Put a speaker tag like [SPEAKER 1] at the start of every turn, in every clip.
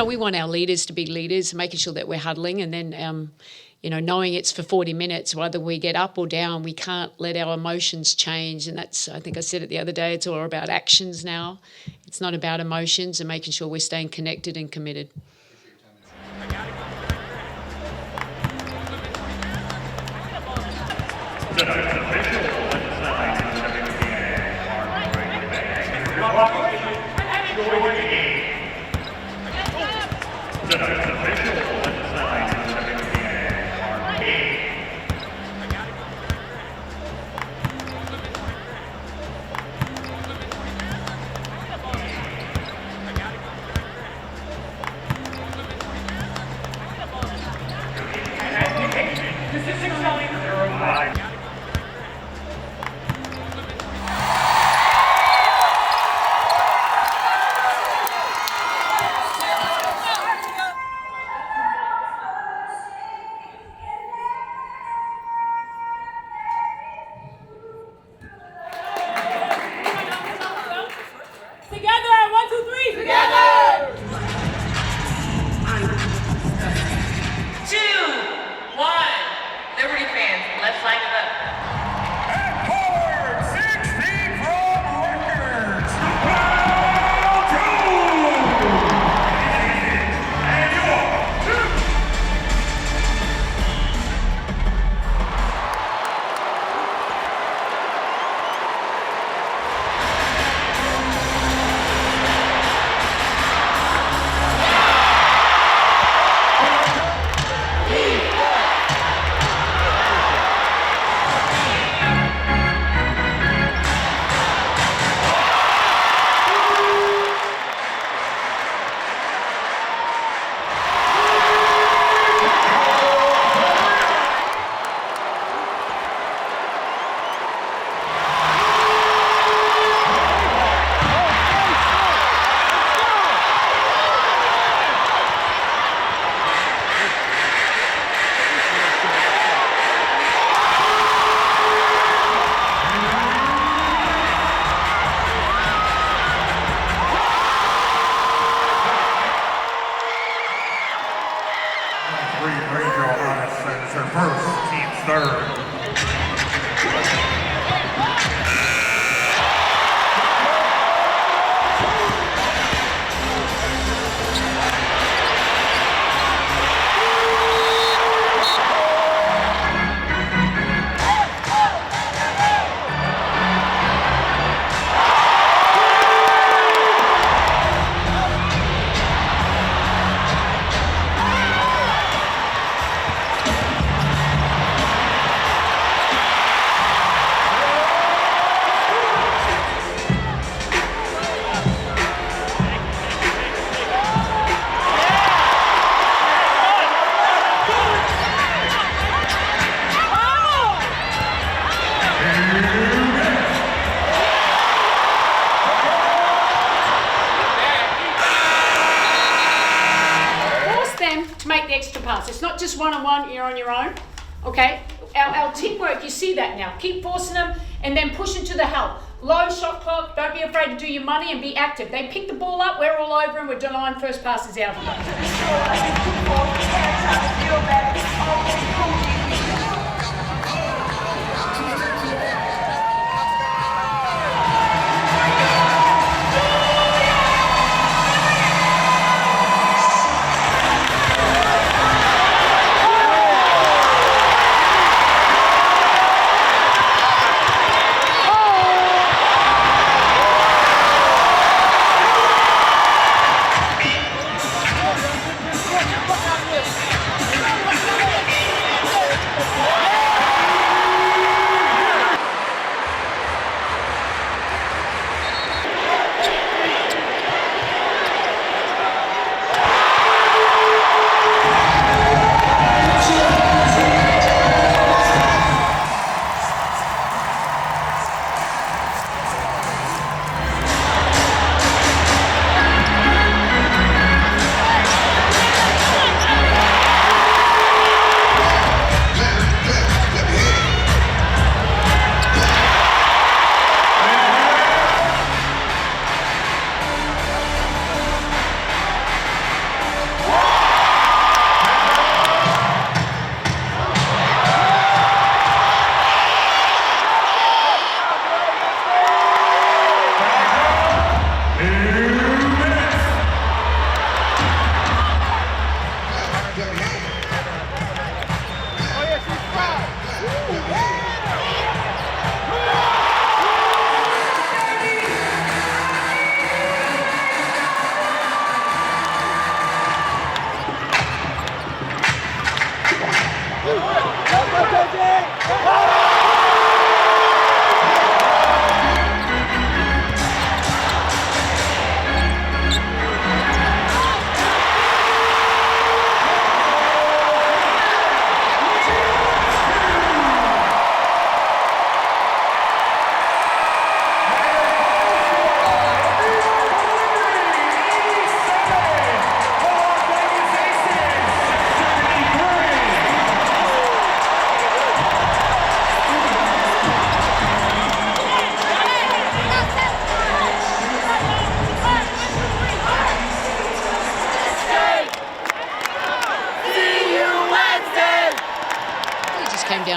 [SPEAKER 1] We want our leaders to be leaders, making sure that we're huddling, and then, knowing it's for 40 minutes, whether we get up or down, we can't let our emotions change. And that's, I think I said it the other day, it's all about actions now. It's not about emotions, and making sure we're staying connected and committed.
[SPEAKER 2] First, team's third.
[SPEAKER 1] To make the extra pass. It's not just one-on-one, you're on your own, okay? Our teamwork, you see that now. Keep forcing them and then push into the help. Low shot clock, don't be afraid to do your money and be active. They pick the ball up, we're all over and we're denying first passes out of them.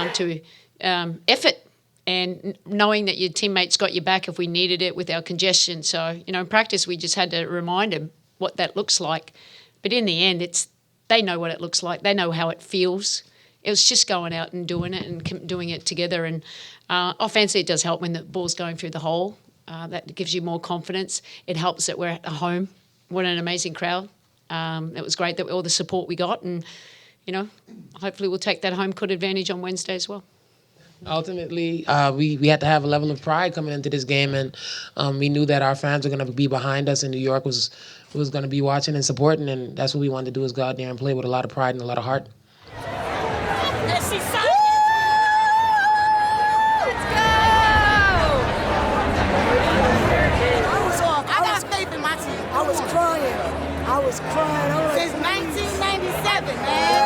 [SPEAKER 1] down to effort and knowing that your teammates got your back if we needed it with our congestion. So, in practice we just had to remind them what that looks like. But in the end, they know what it looks like. They know how it feels. It was just going out and doing it and doing it together. And offensively, it does help when the ball's going through the hole. That gives you more confidence. It helps that we're at home. What an amazing crowd. It was great that all the support we got. And, hopefully we'll take that home court advantage on Wednesday as well.
[SPEAKER 3] Ultimately, we had to have a level of pride coming into this game, and we knew that our fans were going to be behind us, and New York was going to be watching and supporting, and that's what we wanted to do, is go out there and play with a lot of pride and a lot of heart.
[SPEAKER 4] Let's go! I got faith in my team.
[SPEAKER 5] I was crying. Since 1997, man.